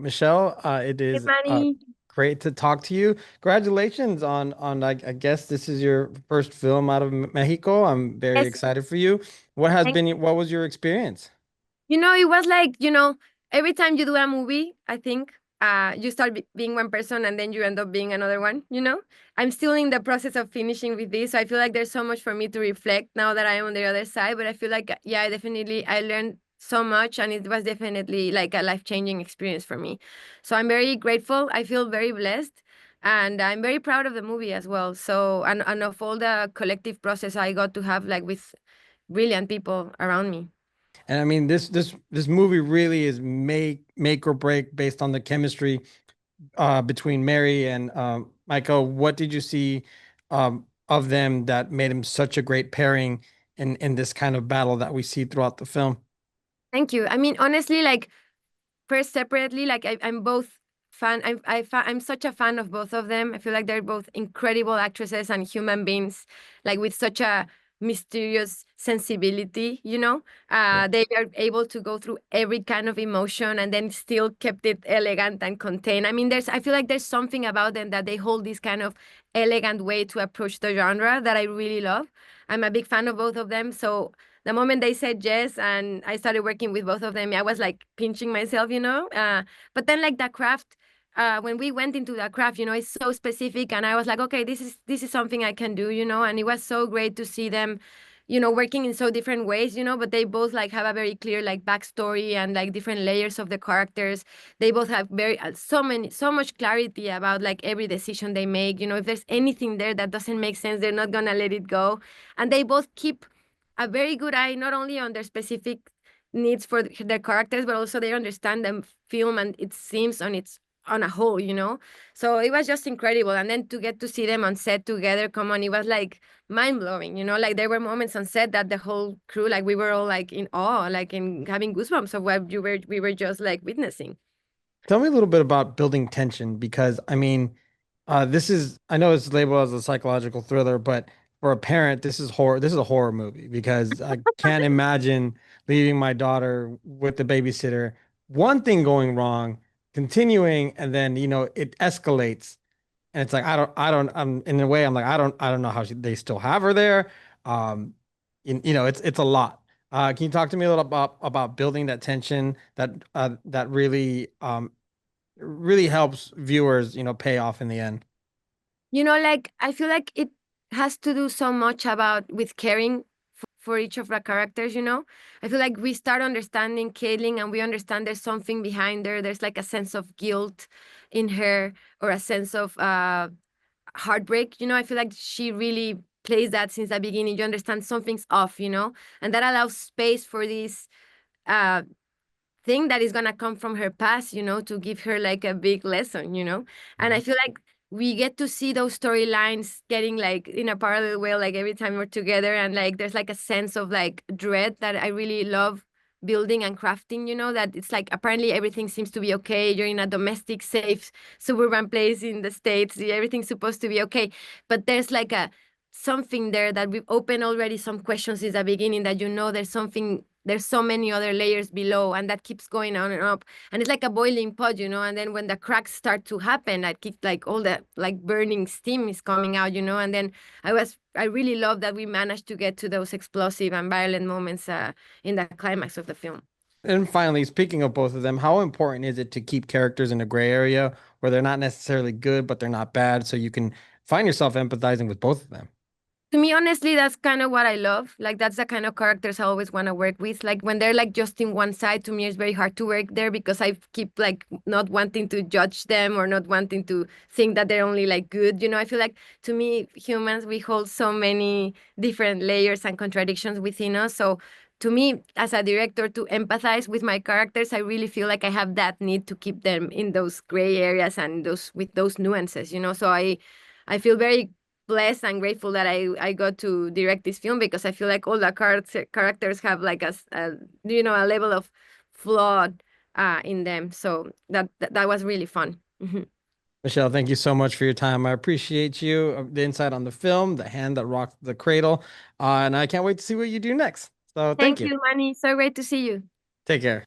Michelle. It Hey, is Manny. great to talk to you. Congratulations on I guess this is your first film out of Mexico. I'm very Yes, excited for you. thank What was your experience? it was like, every time you do a movie, I think you start being one person and then you end up being another one. I'm still in the process of finishing with this. So I feel like there's so much for me to reflect now that I am on the other side. But I feel like, yeah, I learned so much and it was definitely like a life-changing experience for me. So I'm very grateful. I feel very blessed. And I'm very proud of the movie as well. So, and of all the collective process I got to have like with brilliant people around me. And I mean this movie really is make or break based on the chemistry between Mary and Michael. What did you see of them that made him such a great pairing in this kind of battle that we see throughout the film? Thank you. I mean, honestly, like first separately, like I'm both fan. I'm such a fan of both of them. I feel like they're both incredible actresses and human beings, like with such a mysterious sensibility. They are able to go through every kind of emotion and then still kept it elegant and contained. I mean, I feel like there's something about them that they hold this kind of elegant way to approach the genre that I really love. I'm a big fan of both of them, so the moment they said yes and I started working with both of them, I was like pinching myself. But then like the craft, when we went into the craft, it's so specific, and I was like, okay, this is something I can do. And it was so great to see them, working in so different ways. But they both like have a very clear like backstory and like different layers of the characters. They both have very so much clarity about like every decision they make. If there's anything there that doesn't make sense, they're not gonna let it go, and they both keep a very good eye not only on their specific needs for their characters, but also they understand the film and it seems on a whole. So it was just incredible, and then to get to see them on set together, come on, it was like mind-blowing. Like there were moments on set that the whole crew, like we were all like in awe, like in having goosebumps of what we were just like witnessing. Tell me a little bit about building tension because I mean, I know it's labeled as a psychological thriller, but for a parent, this is horror. This is a horror movie because I can't imagine leaving my daughter with the babysitter, one thing going wrong, continuing, and then it escalates, and it's like I'm in a way I'm like I don't know how they still have her there. Um, it's a lot. Can you talk to me a little about building that tension that really helps viewers, pay off in the end. Like I feel like it has to do so much about with caring for each of the characters. I feel like we start understanding Caitlin and we understand there's something behind her. There's like a sense of guilt in her or a sense of heartbreak. I feel like she really plays that since the beginning. You understand something's off, and that allows space for this uh thing that is gonna come from her past, to give her like a big lesson. And I Mhm. feel like we get to see those storylines getting like in a parallel way, like every time we're together, and like there's like a sense of like dread that I really love building and crafting, that it's like apparently everything seems to be okay. You're in a domestic, safe suburban place in the States. Everything's supposed to be okay. But there's like a something there that we've opened already some questions since the beginning that there's so many other layers below, and that keeps going on and up, and it's like a boiling pot. And then when the cracks start to happen, I keep like all the like burning steam is coming out. And then I really love that we managed to get to those explosive and violent moments in the climax of the film. And finally, speaking of both of them, how important is it to keep characters in a gray area where they're not necessarily good, but they're not bad, so you can find yourself empathizing with both of them? To me, honestly, that's kind of what I love. Like that's the kind of characters I always want to work with. Like when they're like just in one side, to me, it's very hard to work there because I keep like not wanting to judge them or not wanting to think that they're only like good. I feel like to me, humans, we hold so many different layers and contradictions within us. So to me, as a director, to empathize with my characters, I really feel like I have that need to keep them in those gray areas and those with those nuances. So I feel very blessed and grateful that I got to direct this film because I feel like all the characters have like a level of flaw in them. So that was really fun. Michelle, thank you so much for your time. I appreciate you, the insight on the film, the hand that rocked the cradle, and I can't wait to see what you do next. So thank Thank you. you, Manny. So great to see you. Take care.